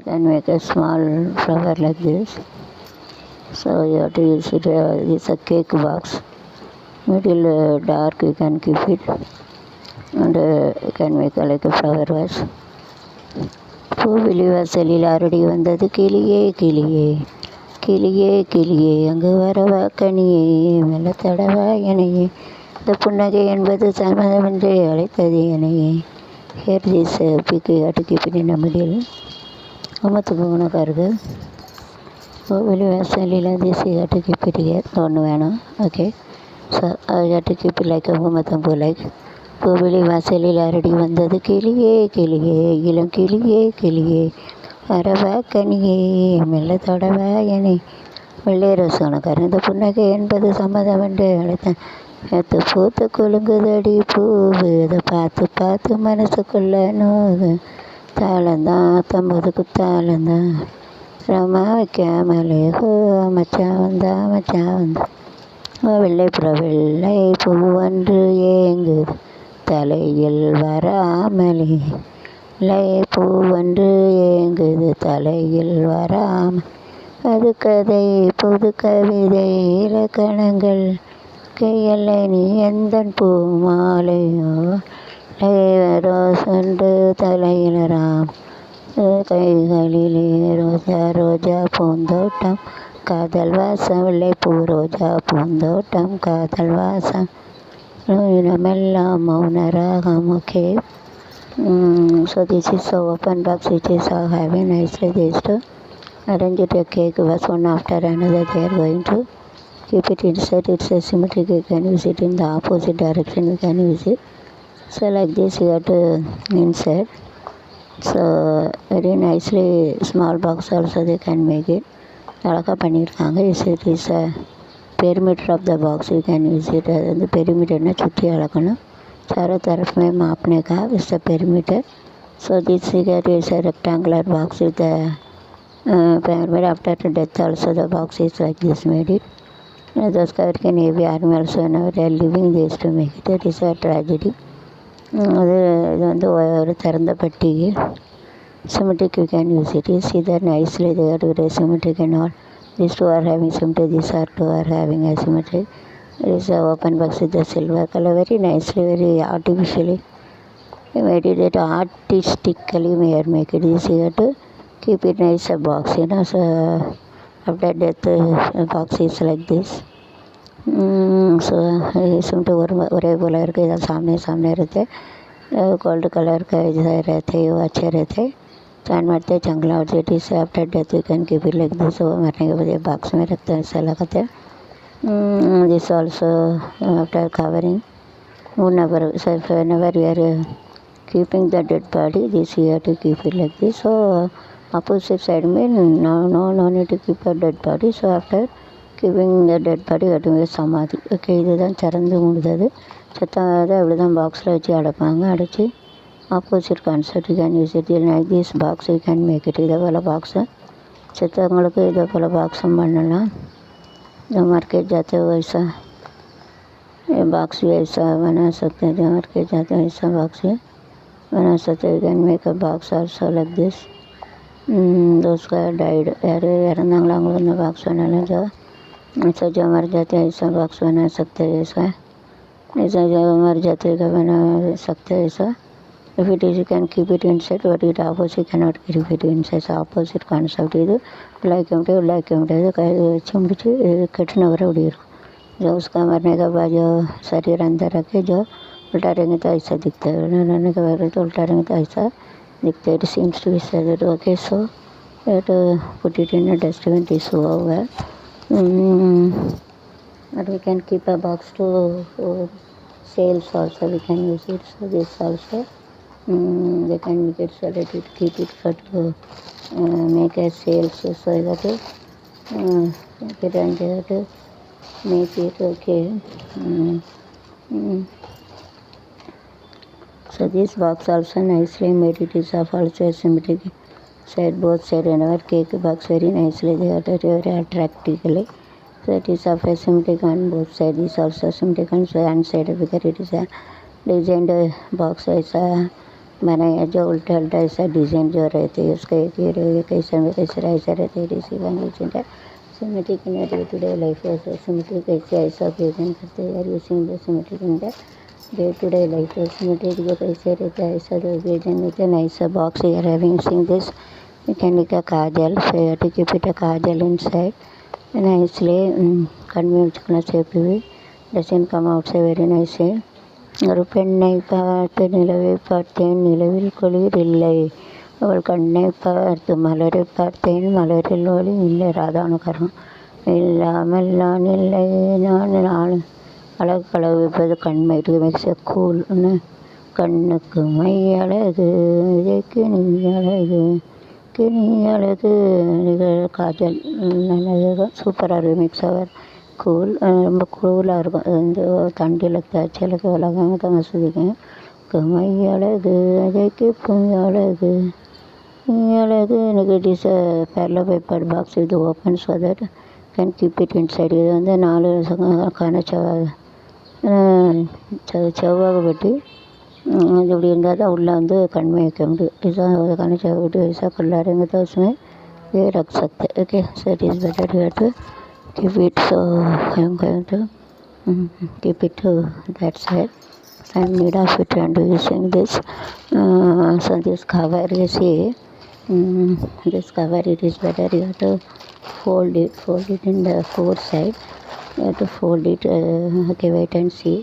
Then make a small flower like this. So you have to use it. It's a cake box. Middle dark you can keep it, and you can make like a flower vase. பூவிழி வாசலில் ஆரடி வந்தது கிளியே கிளியே கிளியே கிளியே அங்கு வரவா கனியே மெல்ல தடவா எனையே இந்த புன்னகை என்பது சம்மதமென்றே அழைத்தது எனையே. Here this pick to keep it in the middle. ரொம்ப துப்புகணக்காக இருக்குது. பூவிழி வாசலில் this to keep it here. ஒன்று வேணும். Okay. So to keep it like பூமத்தம்பூ லைக். பூவிழி வாசலில் அரடி வந்தது கிளியே கிளியே இளம் கிளியே கிளியே வரவா கனியே மெல்ல தொடவா எனை. வெள்ளை ரோஸ் உனக்காரன் இந்த புன்னகை என்பது சம்மதமென்று அழைத்தேன். நேற்று பூத்து குலுங்குதடி பூவு அதை பார்த்து பார்த்து மனசுக்குள்ள நோகு. தாளந்தான் 19 குத்தாளந்தான் ரமா வைக்காமலே ஹோ மச்சான் வந்தா மச்சான் வந்தா. வெள்ளை புற வெள்ளை பூவன்று ஏங்குது தலையில் வராமலே. வெள்ளை பூவன்று ஏங்குது தலையில் வராமல். அது கதை புது கவிதை இலக்கணங்கள் கையல்ல நீ எந்தன் பூ மாலையோ. ரோசன்று தலையில் ராம் கைகளிலே ரோஜா ரோஜா பூந்தோட்டம் காதல் வாசம் வெள்ளை பூ ரோஜா பூந்தோட்டம் காதல் வாசம் இடமெல்லாம் மௌன ராகம். Okay. So this is a open box which is having nicely this to arrange it a cake was one after another. They are going to keep it inside. It's a symmetric. You can use it in the opposite direction. You can use it. So like this you have to insert. So very nicely small box also they can make it. அழகாக பண்ணியிருக்காங்க. It is a perimeter of the box you can use it. அது வந்து பெரிமீட்டர்னால் சுற்றி அளக்கணும். चारों तरफ में मापने का इसका perimeter. So this figure is a rectangular box with the pyramid. After death also the box is like this made it. Those covered in Navy army also now they are living this to make it. That is a tragedy. அது இது வந்து ஒரு திறந்த பெட்டி. Symmetric you can use it. You see that nicely they are doing symmetric and all. These two are having symmetric. These are two are having asymmetric. It is a open box with the silver color. Very nicely, very artificially made it. Artistically may make it easier to keep it nice a box. You know, so after death the box is like this. So इसमें तो और बोला है कि सामने सामने रहते gold colour का जैसे रहते वो अच्छे रहते. चांद मारते जंगला और जेटी से after death you can keep it like this. वो मरने के बाद बॉक्स में रखते हैं ऐसा लगाते हैं. This also after covering whenever we are keeping the dead body, this you have to keep it like this. So opposite side mean no need to keep a dead body. So after keeping the dead body you have to make samadhi. Okay, இதுதான் திறந்து முடிந்தது. செத்தாத இப்படிதான் பாக்ஸில் வச்சு அடைப்பாங்க. அடைச்சி opposite concept you can use it. Like this box you can make it. இதே போல் பாக்ஸு செத்தவங்களுக்கு இதே போல் பாக்ஸும் பண்ணலாம். जो मार्केट जाते हो वैसा ये बॉक्स भी ऐसा बना सकते हैं. जो मार्केट जाते हैं ऐसा बॉक्स भी बना सकते हैं. Can make a box also like this. दोस्त का डाइड यार इरंदांगला बॉक्स बनाना जो ऐसा जो मर जाते हैं ऐसा बॉक्स बना सकते हैं. ऐसा जो मर जाते का बना सकते हैं ऐसा. If it is you can keep it inside, but it opposite cannot keep it inside. So opposite concept ಇದು लाइक चिमड़ी कटने वाला उड़ी जो उसका मरने के बाद जो शरीर अंदर रखे जो उल्टा रहेंगे तो ऐसा दिखता है. रहने के बाद तो उल्टा रहेंगे तो ऐसा दिखता है. It seems to be sad. Okay. So it put it in a dustbin. This over but we can keep a box to sales also we can use it. So this also they can make it so that it keep it for to make a sales. So that it and to make it okay. So this box also nicely made. It is of also symmetric side both side and our cake box very nicely they are very attractively. So it is of a symmetric on both sides. This also symmetric on one side because it is a designed box. It's a बनाया जो उल्टा उल्टा ऐसा design जो रहते हैं उसका एक ही रहेगा, कैसा में कैसा ऐसा रहते हैं रिसीवन लेजेंड है symmetric in day to day life symmetric कैसे ऐसा प्रेजेंट करते हैं यार using the symmetric in the day to day life symmetric जो कैसे रहता है ऐसा जो प्रेजेंट रहता है ऐसा box your having using this మెకానికా కాజల్ ఫేటికి పిట కాజల్ ఇన్సైడ్ నైస్లీ కన్ను ఉంచుకున్న సేపు ఇవి doesn't come out say very nice ஒரு பெண்ணை பார்த்து நிலவை பார்த்தேன் நிலவில் குளிர் இல்லை அவள் கண்ணை பார்த்து மலரை பார்த்தேன் மலரில் ஒளி இல்லை ராதானுகரம் இல்லாமல் நான் இல்லை நான் அழகு அழகுப்பது கண்மை மிக்ஸ் கூல் கண்ணுக்கு மை அழகு இதற்கு நீ அழகு நீ அழகு காஜல் நல்லது சூப்பராக இருக்கும் மிக்ஸ் ஆகாது கூல் ரொம்ப கூலாக இருக்கும் அது வந்து தண்டியில் தேய்ச்சலுக்கு விலகாம தான் வசதிக்கும் மை அழகு அதற்கு பொய் அழகு நீ அழகு எனக்கு இட் இஸ் பேரலோ பேப்பர் பாக்ஸ் இது open so that can keep it inside இது வந்து 4 செவ்வாய் பெட்டி இது இப்படி இருந்தால் தான் உள்ளே வந்து कन्वे வைக்க முடியும் இதுதான் खाना चाहिए ऐसा खुला रहेंगे तो उसमें ये रख सकते okay so it is better here to keep it so I am going to keep it to that side I am need of it and using this so this cover you see this cover it is better you have to fold it in the four side you have to fold it okay wait and see